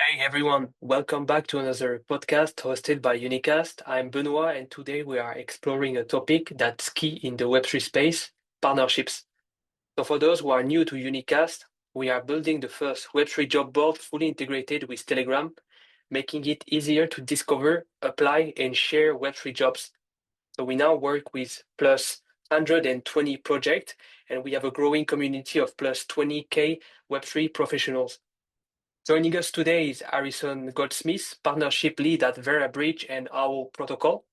Hey everyone, welcome back to another podcast hosted by Unicast. I'm Benoit, and today we are exploring a topic that's key in the Web3 space, partnerships. So, for those who are new to Unicast, we are building the first Web3 job board fully integrated with Telegram, making it easier to discover, apply, and share Web3 jobs. So, we now work with plus 120 projects, and we have a growing community of plus 20K Web3 professionals. Joining us today is Harrison Goldsmith, partnership lead at VeraBridge and Owl Protocol.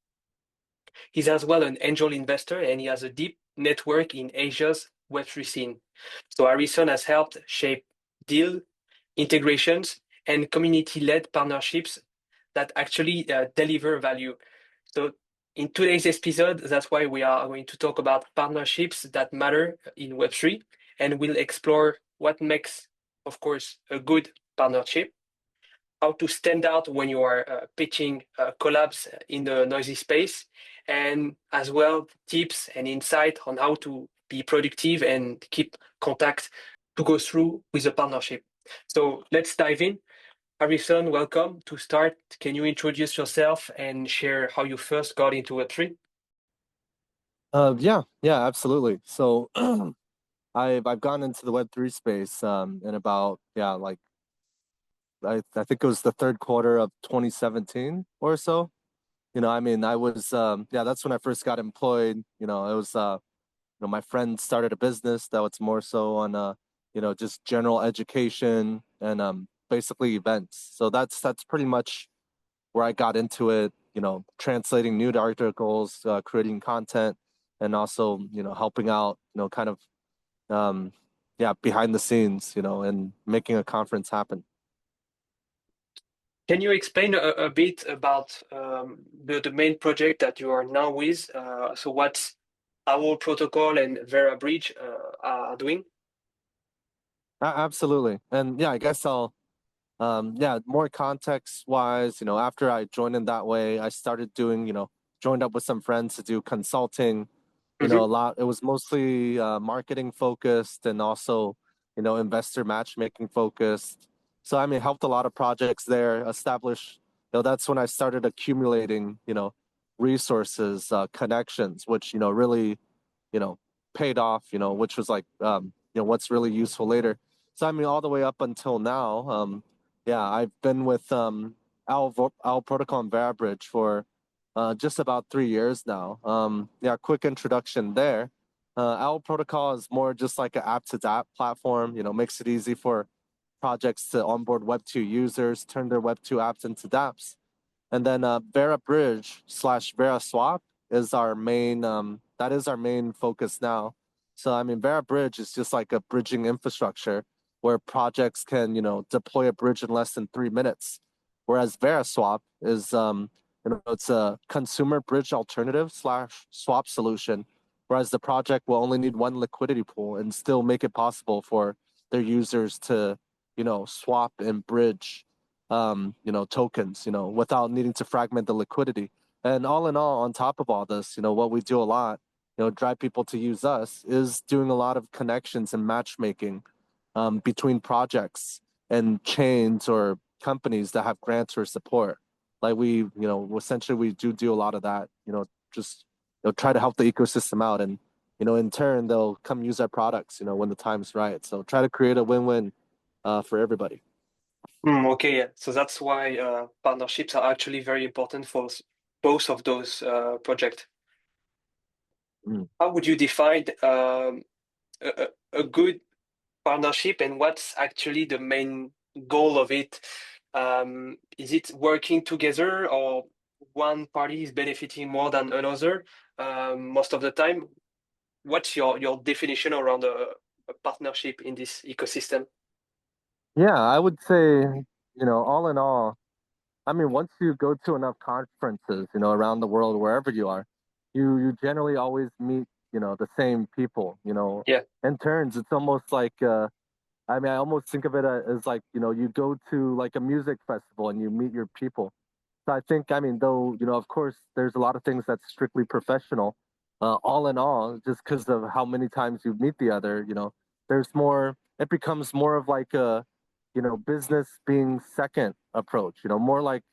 He's as well an angel investor and he has a deep network in Asia's Web3 scene. So Harrison has helped shape deal integrations and community-led partnerships that actually deliver value. So in today's episode, that's why we are going to talk about partnerships that matter in Web3, and we'll explore what makes, of course, a good partnership, how to stand out when you are pitching collabs in the noisy space, and as well tips and insight on how to be productive and keep contact to go through with a partnership. So let's dive in. Harrison, welcome. To start, can you introduce yourself and share how you first got into Web3? Yeah, absolutely. So I've gone into the Web3 space in about like I think it was the third quarter of 2017 or so. I mean, I was that's when I first got employed. It was my friend started a business that was more so on just general education and basically events. So that's pretty much where I got into it. Translating news articles, creating content, and also helping out. Kind of behind the scenes. And making a conference happen. Can you explain a bit about the main project that you are now with? So what Owl Protocol and VeraBridge are doing? Absolutely, and yeah, I guess I'll more context wise. After I joined in that way, I started doing joined up with some friends to do consulting. A Mhm. lot. It was mostly marketing focused and also investor matchmaking focused. So I mean, helped a lot of projects there establish. That's when I started accumulating resources, connections, which really you know paid off. Which was like what's really useful later. So I mean, all the way up until now, I've been with Owl Protocol and VeraBridge for just about 3 years now. Quick introduction there. Owl Protocol is more just like an app to app platform. Makes it easy for projects to onboard Web2 users, turn their Web2 apps into dApps. And then VeraBridge slash VeraSwap is our main. That is our main focus now. So I mean, VeraBridge is just like a bridging infrastructure where projects can deploy a bridge in less than 3 minutes, whereas VeraSwap is it's a consumer bridge alternative slash swap solution, whereas the project will only need one liquidity pool and still make it possible for their users to swap and bridge tokens, without needing to fragment the liquidity. And all in all, on top of all this, what we do a lot, drive people to use us is doing a lot of connections and matchmaking between projects and chains or companies that have grants or support. Like essentially we do a lot of that, just try to help the ecosystem out and in turn they'll come use our products, when the time's right. So try to create a win-win for everybody. Okay, yeah. So that's why partnerships are actually very important for both of those projects. Mm. How would you define a good partnership and what's actually the main goal of it? Is it working together or one party is benefiting more than another most of the time? What's your definition around a partnership in this ecosystem? Yeah, I would say, all in all, I mean, once you go to enough conferences, around the world, wherever you are, you generally always meet, the same people, Yeah. in turns. It's almost like, I mean, I almost think of it as like, you go to like a music festival and you meet your people. So I think, I mean, though, of course, there's a lot of things that's strictly professional. All in all, just because of how many times you meet the other, there's more, it becomes more of like business being second approach, more like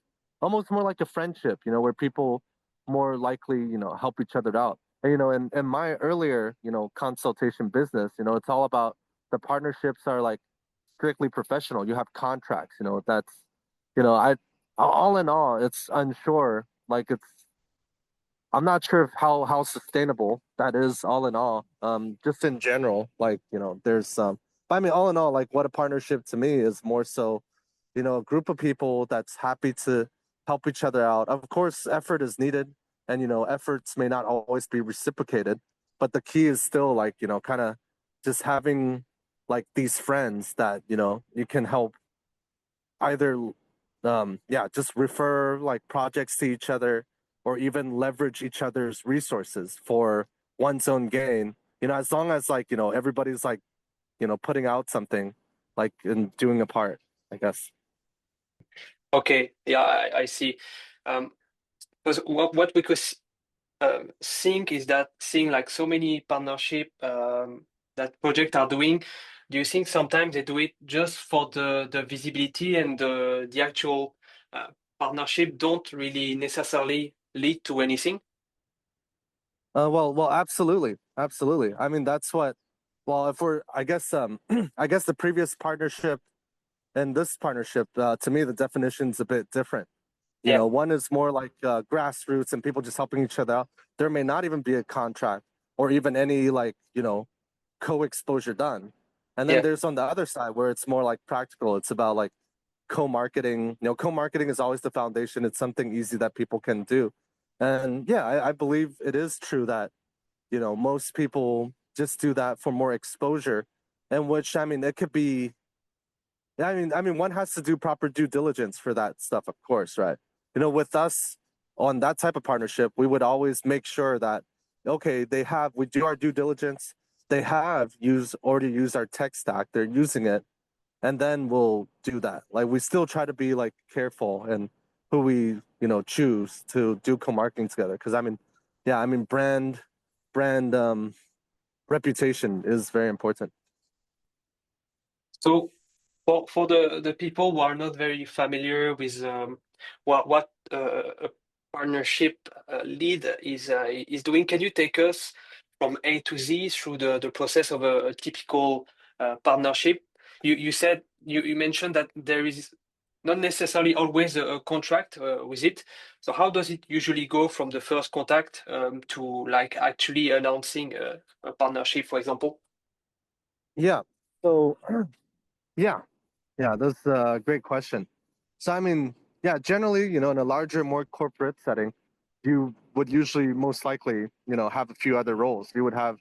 almost more like a friendship, where people more likely, help each other out. And, in my earlier, consultation business, it's all about the partnerships are like strictly professional. You have contracts, that's, I, all in all, it's unsure. Like I'm not sure how sustainable that is all in all. Just in general, like, there's some, but I mean, all in all, like what a partnership to me is more so, a group of people that's happy to help each other out. Of course, effort is needed and, efforts may not always be reciprocated, but the key is still like, kind of just having like these friends that, you can help either yeah, just refer like projects to each other or even leverage each other's resources for one's own gain, as long as like, everybody's like, putting out something like and doing a part, I guess. Okay, yeah, I see. Um, because what we could think is that seeing like so many partnership that projects are doing, do you think sometimes they do it just for the visibility and the actual uh, partnership don't really necessarily lead to anything? Well, absolutely, absolutely. I mean, that's what. Well, if we're, I guess, I guess the previous partnership and this partnership, to me, the definition's a bit different. Yeah, One is more like grassroots and people just helping each other out. There may not even be a contract or even any like, co-exposure done. And then yeah. there's on the other side where it's more like practical. It's about like co-marketing. Co-marketing is always the foundation. It's something easy that people can do. And yeah, I believe it is true that, most people just do that for more exposure. And which, I mean, it could be, I mean, one has to do proper due diligence for that stuff, of course, right? With us on that type of partnership, we would always make sure that, okay, we do our due diligence. They have already used our tech stack. They're using it, and then we'll do that. Like we still try to be like careful and who we, choose to do co-marketing together. Because I mean, yeah, I mean, brand reputation is very important. So for the people who are not very familiar with what a partnership lead is doing, can you take us from A to Z through the process of a typical partnership? You said you mentioned that there is not necessarily always a contract with it. So how does it usually go from the first contact to like actually announcing a partnership, for example? Yeah. So yeah, yeah, that's a great question. So I mean, yeah, generally, in a larger, more corporate setting, you would usually most likely, have a few other roles. You would have,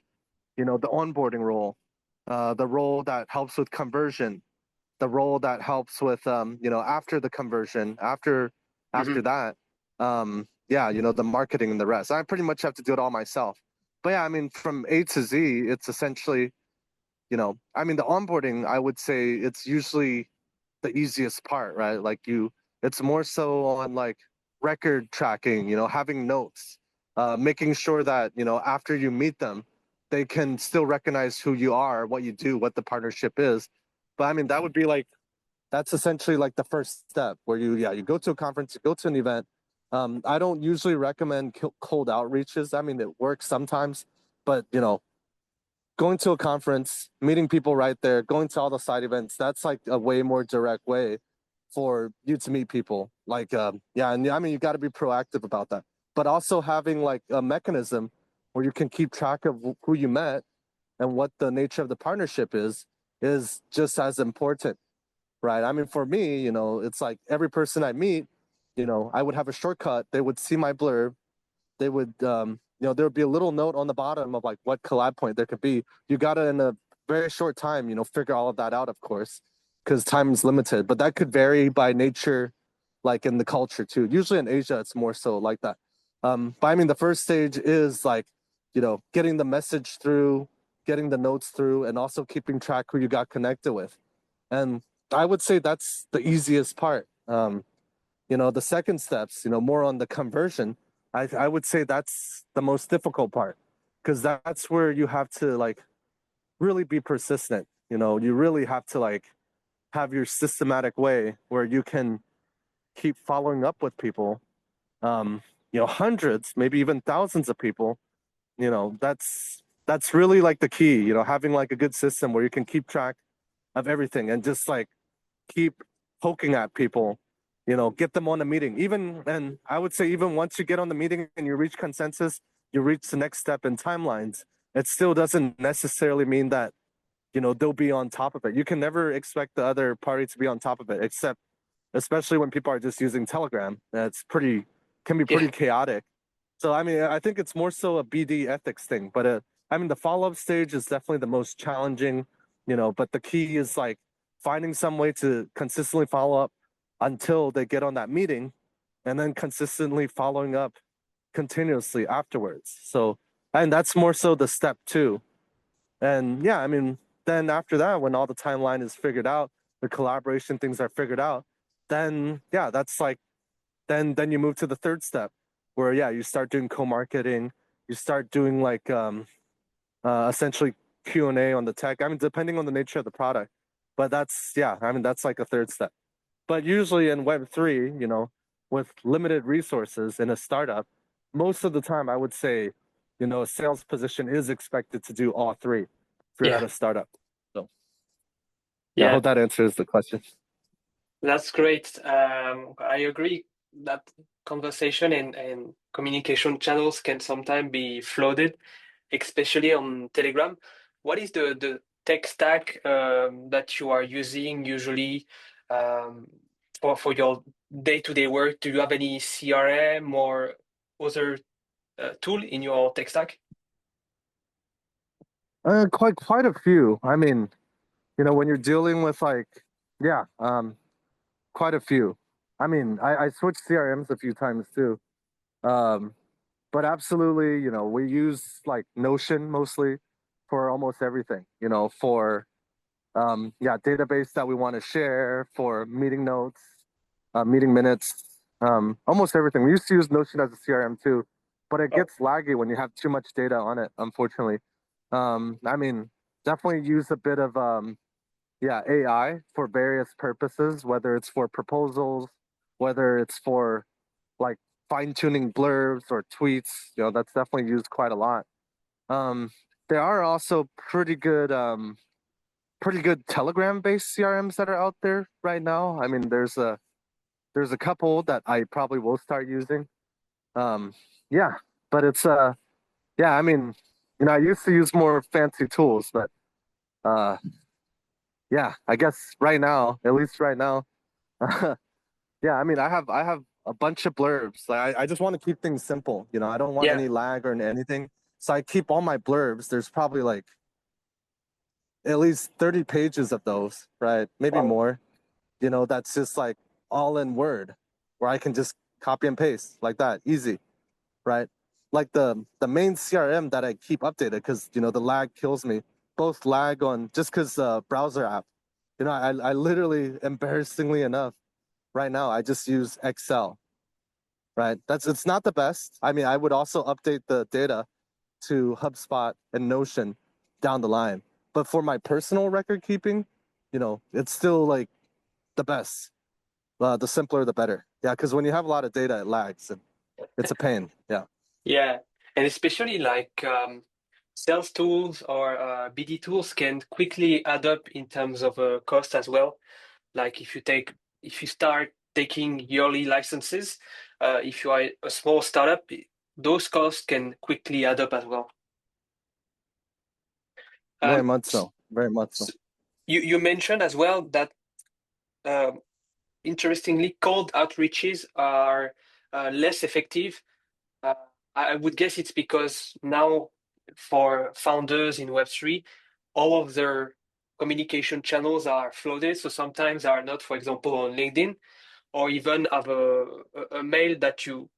the onboarding role, the role that helps with conversion, the role that helps with, after the conversion, after Hmm. that, yeah, the marketing and the rest. I pretty much have to do it all myself. But yeah, I mean, from A to Z, it's essentially, I mean, the onboarding, I would say it's usually the easiest part, right? Like it's more so on like record tracking, having notes, making sure that, after you meet them, they can still recognize who you are, what you do, what the partnership is. But I mean, that would be like, that's essentially like the first step where yeah, you go to a conference, you go to an event. I don't usually recommend cold outreaches. I mean, it works sometimes, but going to a conference, meeting people right there, going to all the side events, that's like a way more direct way for you to meet people. Like, yeah, and I mean, you got to be proactive about that. But also having like a mechanism where you can keep track of who you met and what the nature of the partnership is just as important, right? I mean, for me, it's like every person I meet, I would have a shortcut. They would see my blurb, they would there would be a little note on the bottom of like what collab point there could be. You gotta in a very short time, figure all of that out, of course, because time is limited. But that could vary by nature, like in the culture too. Usually in Asia, it's more so like that. But I mean, the first stage is like, getting the message through, getting the notes through, and also keeping track who you got connected with. And I would say that's the easiest part. The second steps, more on the conversion, I would say that's the most difficult part because that's where you have to like really be persistent. You really have to like have your systematic way where you can keep following up with people, hundreds, maybe even thousands of people, that's really like the key, having like a good system where you can keep track of everything and just like keep poking at people, get them on a meeting. And I would say even once you get on the meeting and you reach consensus, you reach the next step in timelines, it still doesn't necessarily mean that, they'll be on top of it. You can never expect the other party to be on top of it, except especially when people are just using Telegram. Can be Yeah, pretty chaotic. So, I mean, I think it's more so a BD ethics thing, but I mean, the follow up stage is definitely the most challenging, but the key is like finding some way to consistently follow up until they get on that meeting and then consistently following up continuously afterwards. So, and that's more so the step two. And yeah, I mean, then after that, when all the timeline is figured out, the collaboration things are figured out, then yeah, that's like then you move to the third step where yeah, you start doing co-marketing, you start doing like essentially Q&A on the tech. I mean, depending on the nature of the product. But that's yeah, I mean that's like a third step. But usually in Web3, with limited resources in a startup, most of the time I would say, a sales position is expected to do all three if you're at yeah, a startup. So yeah, I yeah. hope that answers the question. That's great. I agree that conversation and communication channels can sometimes be flooded, especially on Telegram. What is the tech stack that you are using usually um, for your day-to-day work? Do you have any CRM or other tool in your tech stack? Quite a few. I mean, when you're dealing with like, yeah, quite a few. I mean, I switched CRMs a few times too. Um, but absolutely, we use like Notion mostly for almost everything, for yeah, database that we want to share, for meeting notes, meeting minutes, almost everything. We used to use Notion as a CRM too, but it Oh, gets laggy when you have too much data on it, unfortunately. I mean, definitely use a bit of yeah, AI for various purposes, whether it's for proposals, whether it's for like fine-tuning blurbs or tweets, that's definitely used quite a lot. Um, there are also pretty good Telegram-based CRMs that are out there right now. I mean, there's a couple that I probably will start using. Um, yeah, but it's yeah, I mean, I used to use more fancy tools, but uh yeah, I guess right now, at least right now, yeah, I mean, I have a bunch of blurbs. Like I just want to keep things simple. I don't want yeah. any lag or anything. So I keep all my blurbs. There's probably like at least 30 pages of those, right? Maybe Wow. more. That's just like all in Word, where I can just copy and paste like that, easy, right? Like the main CRM that I keep updated because the lag kills me. Both lag on just because browser app. I literally embarrassingly enough right now I just use Excel, right? It's not the best. I mean, I would also update the data to HubSpot and Notion down the line. But for my personal record keeping, it's still like the best. The simpler, the better. Yeah, because when you have a lot of data, it lags and it's a pain. Yeah. Yeah, and especially like sales tools or BD tools can quickly add up in terms of cost as well. Like if you start taking yearly licenses, if you are a small startup, those costs can quickly add up as well. Very Um, much s- so. Very much so. s- you mentioned as well that uh, interestingly, cold outreaches are less effective. Uh, I would guess it's because now for founders in Web3, all of their communication channels are flooded. So sometimes are not, for example, on LinkedIn or even have a mail that you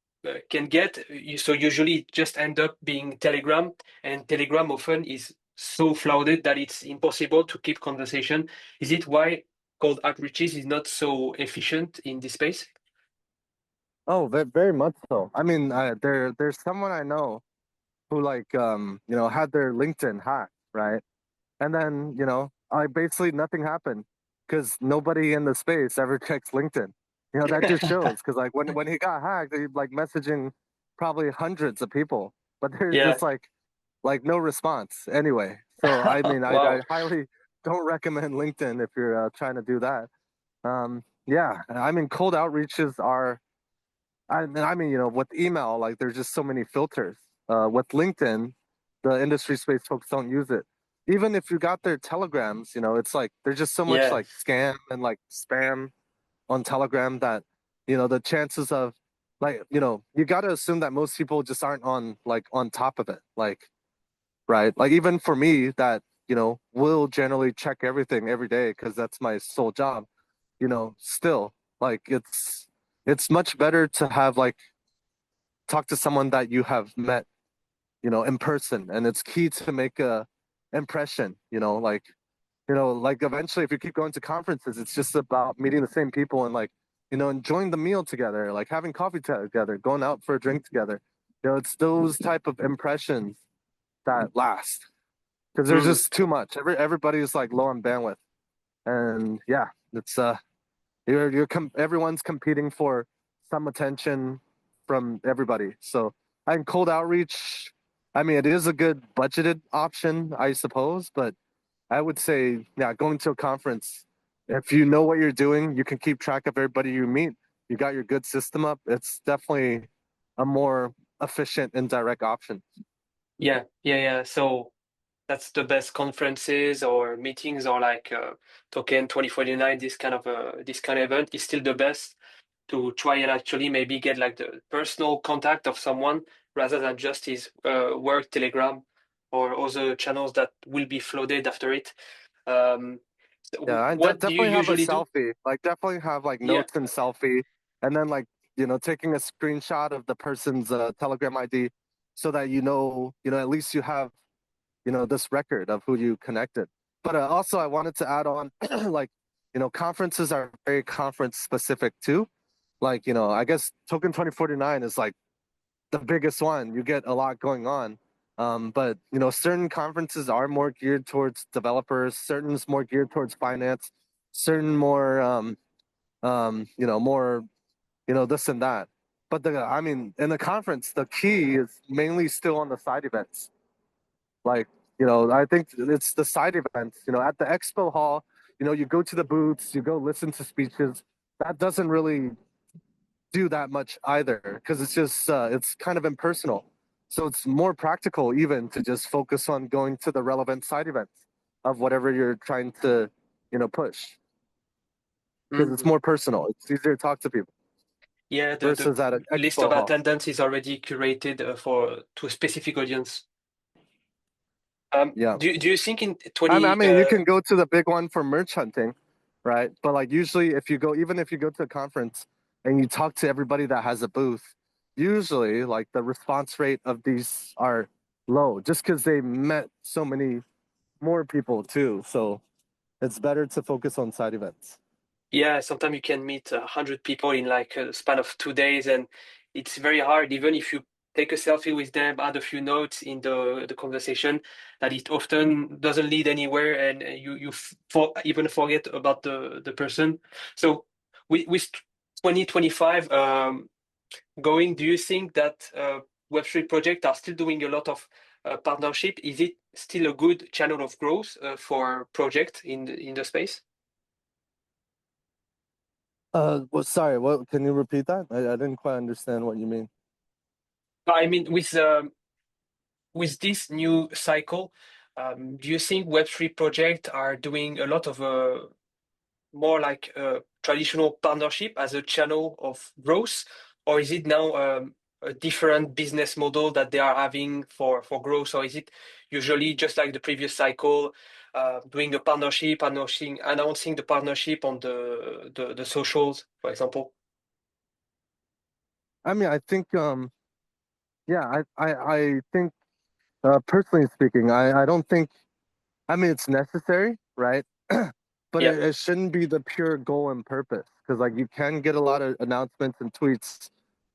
can get. So usually it just end up being Telegram, and Telegram often is so flooded that it's impossible to keep conversation. Is it why cold outreaches is not so efficient in this space? Oh, very much so. I mean, there's someone I know who like had their LinkedIn hacked, right? And then I basically nothing happened. because nobody in the space ever checks LinkedIn. You know, that just shows because like when he got hacked, he like messaging probably hundreds of people, but there's Yeah. just like no response anyway. So I mean, I Wow. highly don't recommend LinkedIn if you're trying to do that. Yeah, I mean, cold outreaches are. I mean, you know, with email, like there's just so many filters. With LinkedIn, the industry space folks don't use it. Even if you got their telegrams, you know, it's like there's just so much Yeah. like scam and like spam on Telegram that, you know, the chances of like, you know, you got to assume that most people just aren't on like on top of it. Like, right? Like even for me that, you know, will generally check everything every day because that's my sole job, you know, still like it's much better to have like talk to someone that you have met, you know, in person, and it's key to make a impression, you know, like eventually if you keep going to conferences, it's just about meeting the same people and like, you know, enjoying the meal together, like having coffee together, going out for a drink together. You know, it's those type of impressions that last because there's Mm. just too much. Everybody's like low on bandwidth, and yeah, it's everyone's competing for some attention from everybody. So I think cold outreach, I mean, it is a good budgeted option, I suppose, but I would say, yeah, going to a conference, if you know what you're doing, you can keep track of everybody you meet. You got your good system up. It's definitely a more efficient and direct option. Yeah. Yeah. Yeah. So that's the best conferences or meetings or like Token 2049, this kind of event is still the best to try and actually maybe get like the personal contact of someone rather than just his work telegram or other channels that will be flooded after it. Um, Yeah, I what do you definitely have a usually do? selfie. Like, definitely have like Yeah, notes and selfie, and then like you know taking a screenshot of the person's Telegram ID, so that you know at least you have you know this record of who you connected. But also, I wanted to add on, like you know, conferences are very conference specific too. Like you know, I guess Token 2049 is like the biggest one. You get a lot going on. But you know, certain conferences are more geared towards developers, certain more geared towards finance, certain more you know, more, you know, this and that. But I mean, in the conference, the key is mainly still on the side events. Like, you know, I think it's the side events, you know, at the expo hall, you know, you go to the booths, you go listen to speeches. That doesn't really do that much either because it's just it's kind of impersonal. So it's more practical even to just focus on going to the relevant side events of whatever you're trying to, you know, push because it's mm. more personal. It's easier to talk to people Yeah. The versus at an list of expo hall. attendance is already curated for to a specific audience. Yeah. Do you think in I 20 mean, you can go to the big one for merch hunting, right? But like usually if you go even if you go to a conference and you talk to everybody that has a booth, usually like the response rate of these are low just because they met so many more people too. So it's better to focus on side events. Yeah, sometimes you can meet 100 people in like a span of 2 days, and it's very hard, even if you take a selfie with them, add a few notes in the conversation, that it often doesn't lead anywhere, and even forget about the person. So with 2025 going, do you think that Web3 projects are still doing a lot of partnership? Is it still a good channel of growth for projects in the space? Well, sorry, what can you repeat that? I didn't quite understand what you mean. I mean, with this new cycle, do you think Web3 projects are doing a lot of more like traditional partnership as a channel of growth, or is it now a different business model that they are having for growth, or is it usually just like the previous cycle, doing a partnership, announcing the partnership on the socials, for example? I mean, I think yeah, I think personally speaking, I don't think I mean it's necessary, right? But Yeah, it shouldn't be the pure goal and purpose because like you can get a lot of announcements and tweets,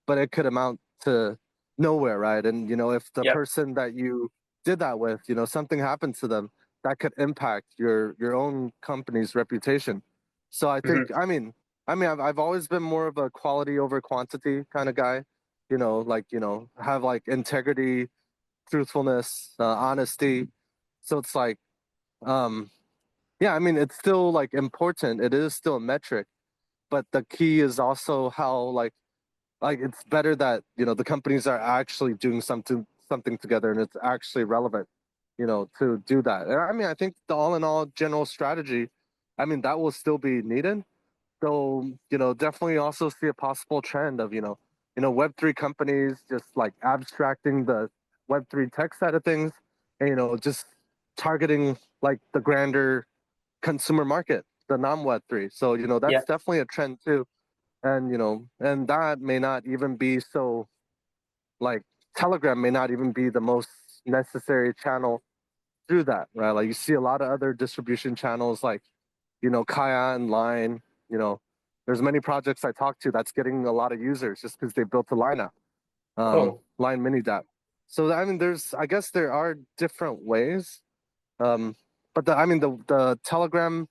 but it could amount to nowhere, right? And you know, if the yeah, person that you did that with, you know, something happens to them, that could impact your own company's reputation. So I think, Mhm. I've always been more of a quality over quantity kind of guy. Have like integrity, truthfulness, honesty. So it's like, um, yeah, it's still like important. It is still a metric, but the key is also how like it's better that the companies are actually doing something together and it's actually relevant, to do that. And I think the all in all general strategy, that will still be needed. So, definitely also see a possible trend of, Web3 companies just like abstracting the Web3 tech side of things and, just targeting like the grander consumer market, the non-Web3. So, Yeah. that's definitely a trend too. And, and that may not even be so like Telegram may not even be the most necessary channel through that, right? Like you see a lot of other distribution channels like Kaya and Line. You know, there's many projects I talk to that's getting a lot of users just because they built a Line app, Oh, Line Mini Dap. So I guess there are different ways, um, but the Telegram,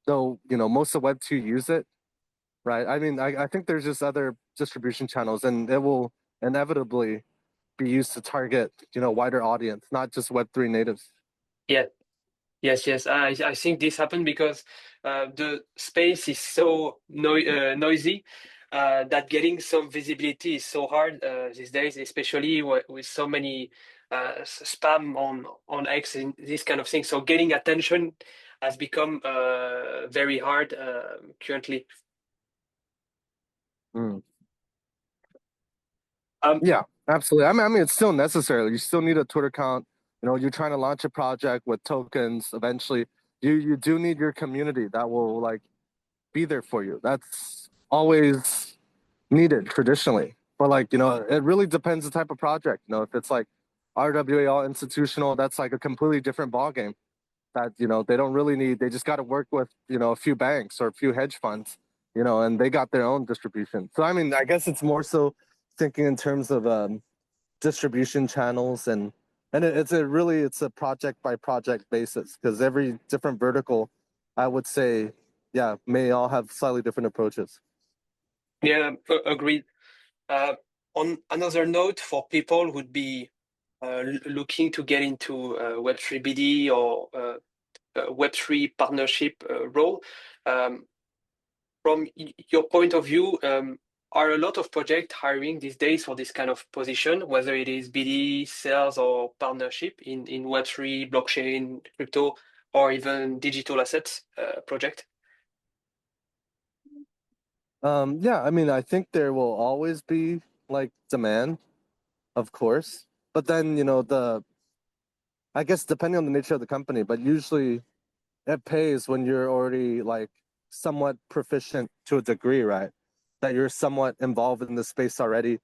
though, most of Web2 use it, right? I think there's just other distribution channels, and it will inevitably be used to target wider audience, not just Web3 natives. yeah. Yes, yes. I think this happened because the space is so noisy that getting some visibility is so hard these days, especially with so many spam on X and this kind of thing. So getting attention has become very hard currently. Mm. Um, Yeah, absolutely. It's still necessary. You still need a Twitter account. You're trying to launch a project with tokens. Eventually, you do need your community that will like be there for you. That's always needed traditionally. But like, it really depends the type of project. If it's like RWA all institutional, that's like a completely different ballgame. That they don't really need. They just got to work with a few banks or a few hedge funds, and they got their own distribution. So I guess it's more so thinking in terms of distribution channels, and it's a project by project basis because every different vertical, I would say, yeah, may all have slightly different approaches. yeah, agreed. Uh, on another note, for people who'd be looking to get into Web3 BD or Web3 partnership role. Um, from your point of view, are a lot of projects hiring these days for this kind of position, whether it is BD, sales, or partnership in Web3, blockchain, crypto, or even digital assets project? Yeah, I think there will always be like demand, of course, but then the I guess depending on the nature of the company, but usually it pays when you're already like somewhat proficient to a degree, right? That you're somewhat involved in the space already,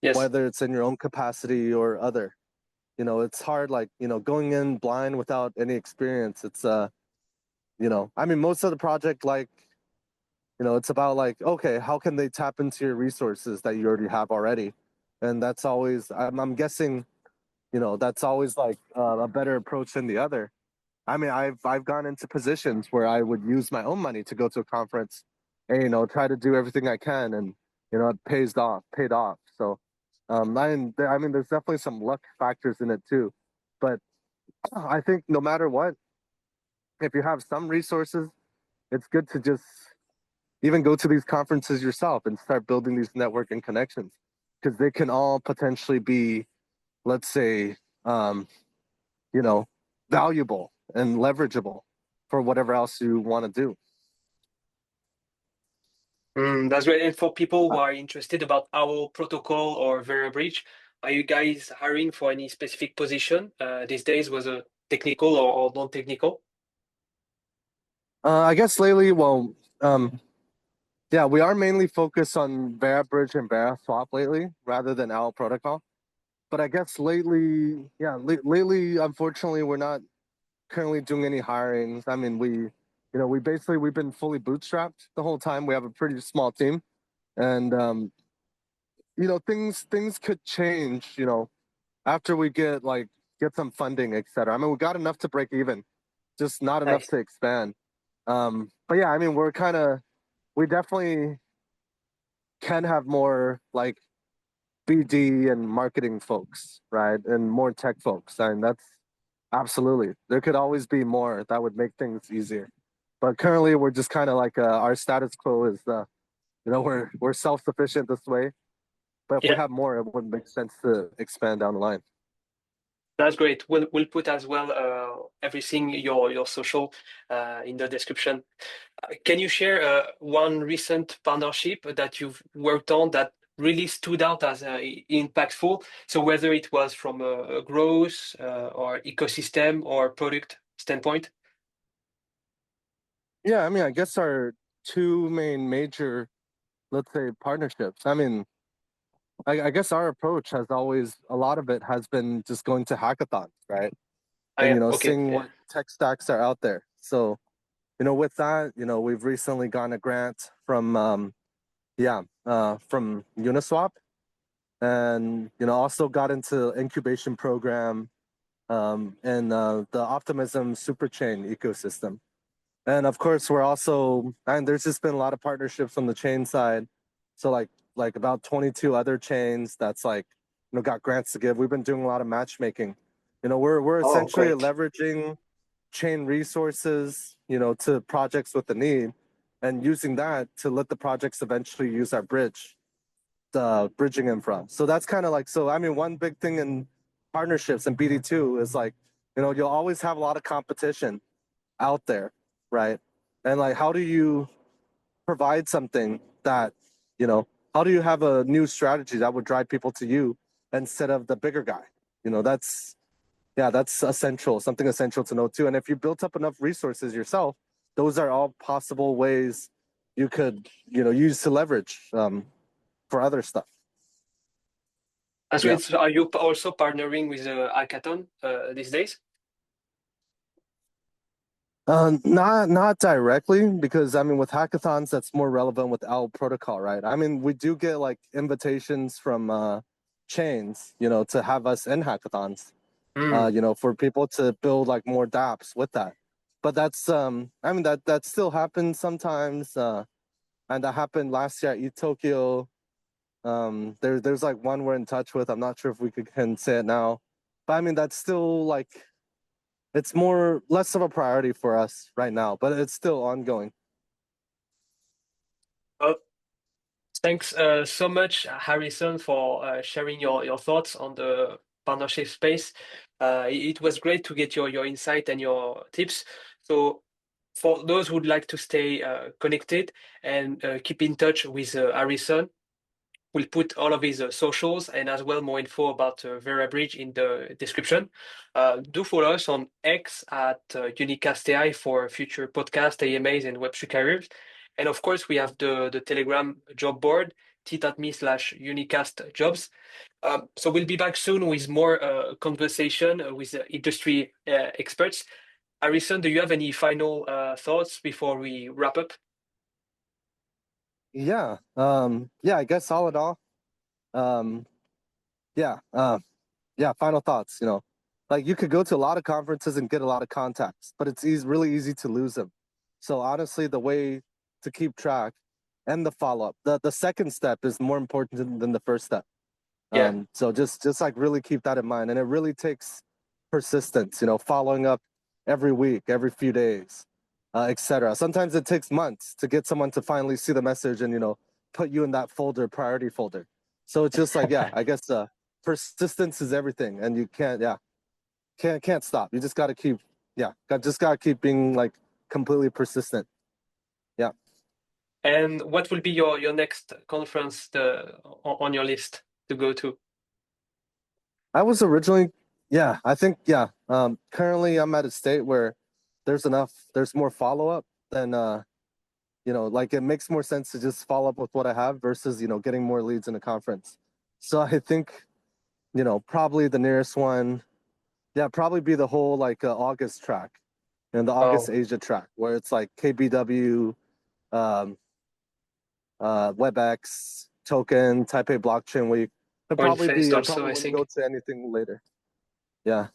Yes. whether it's in your own capacity or other. It's hard, like, going in blind without any experience. It's most of the project, like, it's about like, okay, how can they tap into your resources that you already have already? And that's always, I'm guessing, that's always like a better approach than the other. I've gone into positions where I would use my own money to go to a conference and try to do everything I can, and it paid off. So, there's definitely some luck factors in it too, but I think no matter what, if you have some resources, it's good to just even go to these conferences yourself and start building these networking connections because they can all potentially be, let's say, um, you know, valuable and leverageable for whatever else you want to do. That's great. And for people who are interested about Owl Protocol or VeraBridge, are you guys hiring for any specific position these days, whether technical or non-technical? I guess lately, well, yeah, we are mainly focused on VeraBridge and VeraSwap lately rather than Owl Protocol. But I guess lately, yeah, lately, unfortunately, we're not currently doing any hirings. We've been fully bootstrapped the whole time. We have a pretty small team, and things could change. After we get some funding, etc. We got enough to break even, just not enough Nice. to expand. But yeah, I mean, we definitely can have more like BD and marketing folks, right? And more tech folks. And that's absolutely, there could always be more that would make things easier. But currently, we're just kind of like our status quo is, we're self sufficient this way. But if we Yeah. have more, it would make sense to expand down the line. That's great. We'll put as well everything your social in the description. Can you share one recent partnership that you've worked on that really stood out as impactful? So whether it was from a growth or ecosystem or product standpoint. Yeah, I mean, I guess our two main major, let's say, partnerships. I mean, I guess our approach has always, a lot of it has been just going to hackathons, right? Ah, And, yeah, okay, seeing yeah. what tech stacks are out there. So, with that, we've recently gotten a grant from, from Uniswap, and, also got into incubation program and the Optimism superchain ecosystem. And of course, and there's just been a lot of partnerships on the chain side. So like about 22 other chains that's like, got grants to give. We've been doing a lot of matchmaking. We're Oh, essentially great. leveraging chain resources, to projects with the need, and using that to let the projects eventually use our bridge, the bridging infra. So that's kind of like, so I mean, one big thing in partnerships and BD2 is like, you'll always have a lot of competition out there, right? And like, how do you provide something that, you know, how do you have a new strategy that would drive people to you instead of the bigger guy? That's essential, something essential to know too. And if you built up enough resources yourself, those are all possible ways you could, use to leverage for other stuff. That's Yeah. great. So are you also partnering with Hackathon these days? Not directly, because I mean with hackathons that's more relevant with Owl Protocol, right? I mean we do get like invitations from chains, to have us in hackathons, Mm. for people to build like more dApps with that. But that's I mean that still happens sometimes, and that happened last year at eTokyo. There's like one we're in touch with. I'm not sure if we can say it now, but I mean that's still like it's more less of a priority for us right now, but it's still ongoing. Well, thanks so much, Harrison, for sharing your thoughts on the partnership space. It was great to get your insight and your tips. So, for those who would like to stay connected and keep in touch with Harrison, we'll put all of his socials and as well more info about VeraBridge in the description. Do follow us on X at Unicast AI for future podcast, AMAs, and Web3 careers. And of course, we have the Telegram job board, t.me/unicast jobs. So we'll be back soon with more conversation with industry experts. Harrison, do you have any final thoughts before we wrap up? Yeah, I guess all in all, um, yeah, final thoughts. Like you could go to a lot of conferences and get a lot of contacts, but it's really easy to lose them. So honestly, the way to keep track and the follow up, the second step is more important than the first step. Yeah. So just like really keep that in mind, and it really takes persistence. Following up every week, every few days, etc. Sometimes it takes months to get someone to finally see the message and put you in that priority folder. So it's just like, yeah, I guess persistence is everything, and you can't stop. You just got to keep, just got to keep being like completely persistent. Yeah. And what will be your next conference on your list to go to? I was originally, yeah, I think, yeah. Currently, I'm at a state where there's more follow up than, like it makes more sense to just follow up with what I have versus, getting more leads in a conference. So I think, probably the nearest one, yeah, probably be the whole like August track and the August Oh, Asia track where it's like KBW, um, WebEx, Token, Taipei Blockchain Week. It'd probably Coinfest be, I also, probably I wouldn't go think. to anything later. Yeah.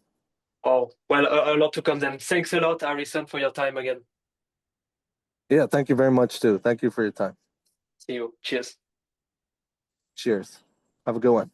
Oh, well, a lot to come then. Thanks a lot, Harrison, for your time again. Yeah, thank you very much too. Thank you for your time. See you. Cheers. Cheers. Have a good one.